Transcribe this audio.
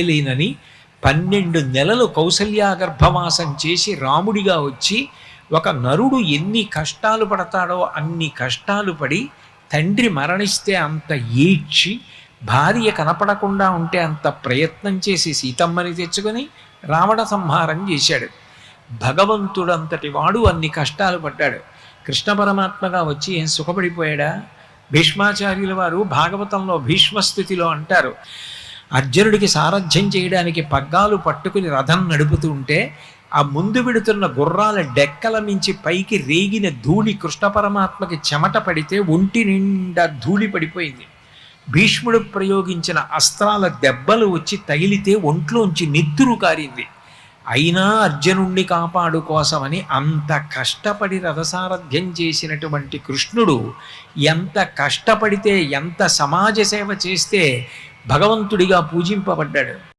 లేనని 12 నెలలు కౌసల్యా గర్భవాసం చేసి రాముడిగా వచ్చి ఒక నరుడు ఎన్ని కష్టాలు పడతాడో అన్ని కష్టాలు పడి తండ్రి మరణిస్తే అంత ఏడ్చి భార్య కనపడకుండా ఉంటే అంత ప్రయత్నం చేసి సీతమ్మని తెచ్చుకొని రావణ సంహారం చేశాడు. భగవంతుడంతటి వాడు అన్ని కష్టాలు పడ్డాడు. కృష్ణ పరమాత్మగా వచ్చి ఏం సుఖపడిపోయాడా? భీష్మాచార్యుల వారు భాగవతంలో భీష్మస్థితిలో అంటారు, అర్జునుడికి సారథ్యం చేయడానికి పగ్గాలు పట్టుకుని రథం నడుపుతూ ఉంటే ఆ ముందు విడుతున్న గుర్రాల డెక్కల మించి పైకి రేగిన ధూళి కృష్ణ పరమాత్మకి చెమట పడితే ఒంటి నిండా ధూళి పడిపోయింది. భీష్ముడు ప్రయోగించిన అస్త్రాల దెబ్బలు వచ్చి తగిలితే ఒంట్లోంచి నెత్తురు కారింది. అయినా అర్జునుణ్ణి కాపాడు కోసమని అంత కష్టపడి రథసారథ్యం చేసినటువంటి కృష్ణుడు ఎంత కష్టపడితే, ఎంత సమాజ సేవ చేస్తే భగవంతుడిగా పూజింపబడ్డాడు.